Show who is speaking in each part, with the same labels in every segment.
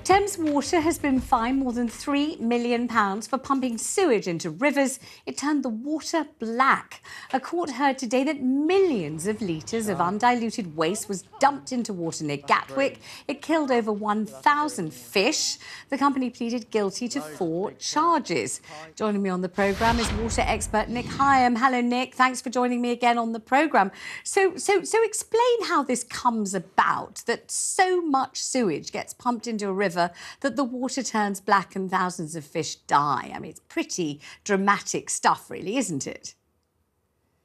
Speaker 1: Thames Water has been fined more than £3 million for pumping sewage into rivers. It turned the water black. A court heard today that millions of litres of undiluted waste was dumped into water near Gatwick. It killed over 1,000 fish. The company pleaded guilty to 4 charges. Joining me on the programme is water expert Nick Hingham. Hello, Nick. Thanks for joining me again on the programme. So explain how this comes about, that so much sewage gets pumped into a river that the water turns black and thousands of fish die. I mean, it's pretty dramatic stuff, really, isn't it?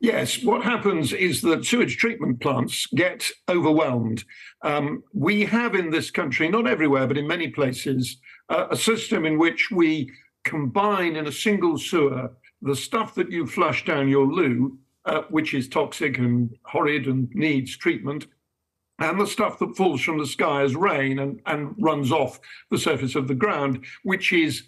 Speaker 2: Yes, what happens is that sewage treatment plants get overwhelmed. We have in this country, not everywhere, but in many places, a system in which we combine in a single sewer the stuff that you flush down your loo, which is toxic and horrid and needs treatment, and the stuff that falls from the sky as rain and runs off the surface of the ground, which is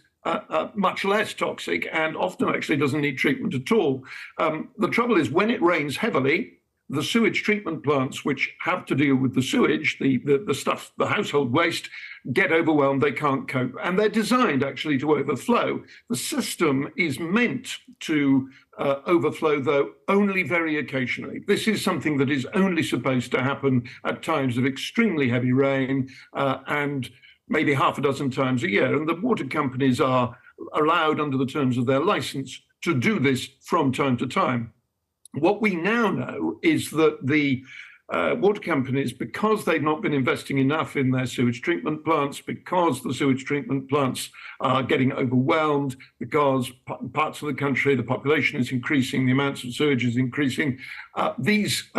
Speaker 2: much less toxic and often actually doesn't need treatment at all. The trouble is when it rains heavily, the sewage treatment plants, which have to deal with the sewage, the stuff, the household waste, get overwhelmed, they can't cope. And they're designed actually to overflow. The system is meant to overflow, though, only very occasionally. This is something that is only supposed to happen at times of extremely heavy rain and maybe half a dozen times a year. And the water companies are allowed under the terms of their license to do this from time to time. What we now know is that the water companies, because they've not been investing enough in their sewage treatment plants, because the sewage treatment plants are getting overwhelmed, because parts of the country, the population is increasing, the amounts of sewage is increasing, these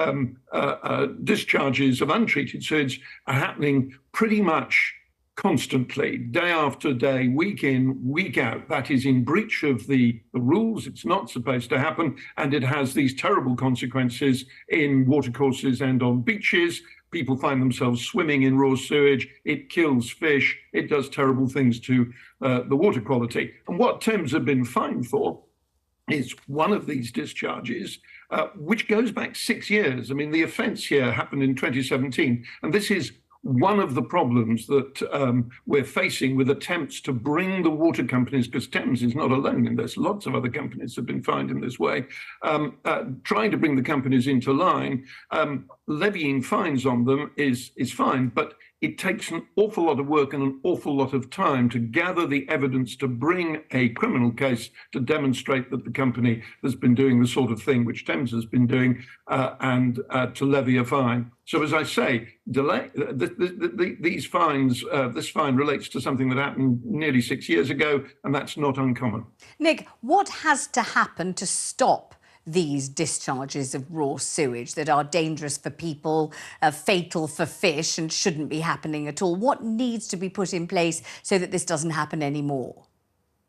Speaker 2: discharges of untreated sewage are happening pretty much constantly, day after day, week in, week out. That is in breach of the rules. It's not supposed to happen. And it has these terrible consequences in watercourses and on beaches. People find themselves swimming in raw sewage. It kills fish. It does terrible things to the water quality. And what Thames have been fined for is one of these discharges, which goes back 6 years. I mean, the offence here happened in 2017. And this is one of the problems that we're facing with attempts to bring the water companies, because Thames is not alone in this, lots of other companies have been fined in this way, trying to bring the companies into line. Levying fines on them is fine, but it takes an awful lot of work and an awful lot of time to gather the evidence to bring a criminal case to demonstrate that the company has been doing the sort of thing which Thames has been doing and to levy a fine. So as I say, these fines, this fine relates to something that happened nearly 6 years ago, and that's not uncommon.
Speaker 1: Nick, what has to happen to stop these discharges of raw sewage that are dangerous for people, fatal for fish, and shouldn't be happening at all? What needs to be put in place so that this doesn't happen anymore?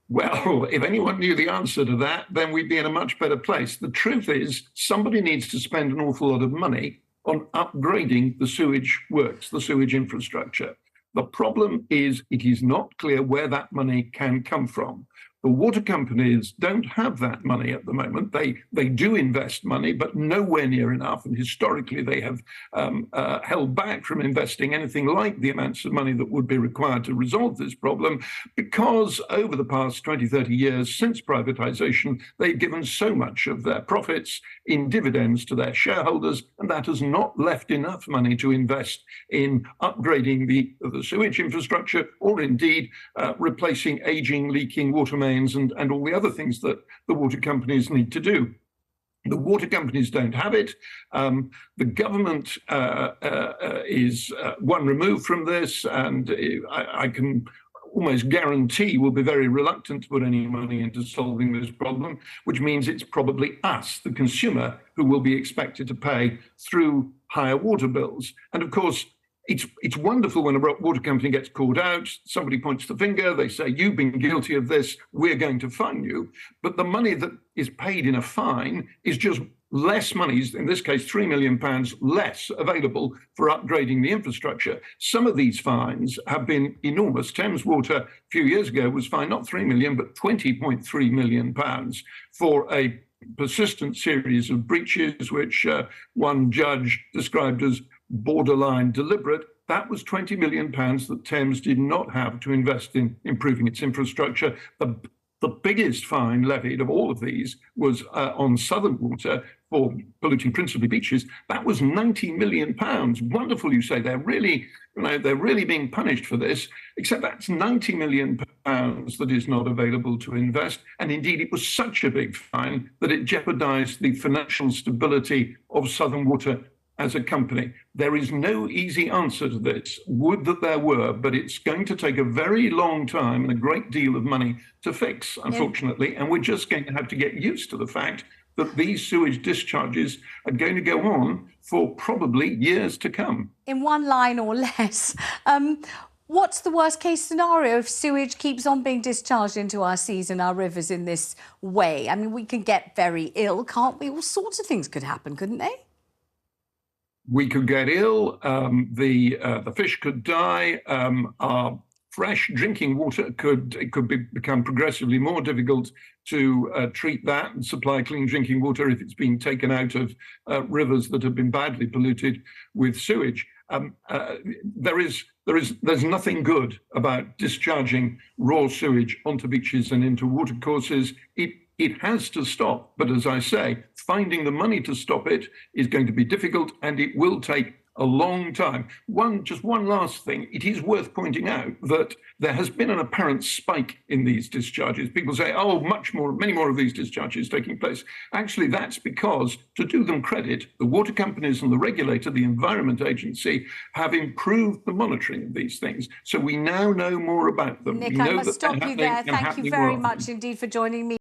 Speaker 2: Well, if anyone knew the answer to that, then we'd be in a much better place. The truth is, somebody needs to spend an awful lot of money on upgrading the sewage works, the sewage infrastructure. The problem is it is not clear where that money can come from. The water companies don't have that money at the moment. They do invest money, but nowhere near enough. And historically, they have held back from investing anything like the amounts of money that would be required to resolve this problem, because over the past 20, 30 years since privatization, they've given so much of their profits in dividends to their shareholders, and that has not left enough money to invest in upgrading the sewage infrastructure, or indeed replacing aging, leaking water mains and all the other things that the water companies need to do. The water companies don't have it. The government is one remove from this, and I can almost guarantee will be very reluctant to put any money into solving this problem, which means it's probably us, the consumer, who will be expected to pay through higher water bills. And of course, it's wonderful when a water company gets called out, somebody points the finger, they say, you've been guilty of this, we're going to fine you. But the money that is paid in a fine is just less money, in this case, £3 million less available for upgrading the infrastructure. Some of these fines have been enormous. Thames Water a few years ago was fined not £3 million, but £20.3 million for a persistent series of breaches, which one judge described as borderline deliberate. That was £20 million that Thames did not have to invest in improving its infrastructure. The biggest fine levied of all of these was on Southern Water for polluting principally beaches. That was £90 million. Wonderful, you say. They're really being punished for this, except that's £90 million that is not available to invest. And indeed, it was such a big fine that it jeopardized the financial stability of Southern Water as a company. There is no easy answer to this. Would that there were, but it's going to take a very long time and a great deal of money to fix, unfortunately. And we're just going to have to get used to the fact that these sewage discharges are going to go on for probably years to come.
Speaker 1: In one line or less, what's the worst case scenario if sewage keeps on being discharged into our seas and our rivers in this way? I mean, we can get very ill, can't we? All sorts of things could happen, couldn't they?
Speaker 2: We could get ill, the fish could die, our fresh drinking water could become progressively more difficult to treat that and supply clean drinking water if it's been taken out of rivers that have been badly polluted with sewage. There's nothing good about discharging raw sewage onto beaches and into watercourses. It has to stop, but as I say, finding the money to stop it is going to be difficult, and it will take a long time. Just one last thing. It is worth pointing out that there has been an apparent spike in these discharges. People say, oh, many more of these discharges taking place. Actually, that's because, to do them credit, the water companies and the regulator, the Environment Agency, have improved the monitoring of these things. So we now know more about them.
Speaker 1: Nick, I must stop you there. Thank you very much indeed for joining me.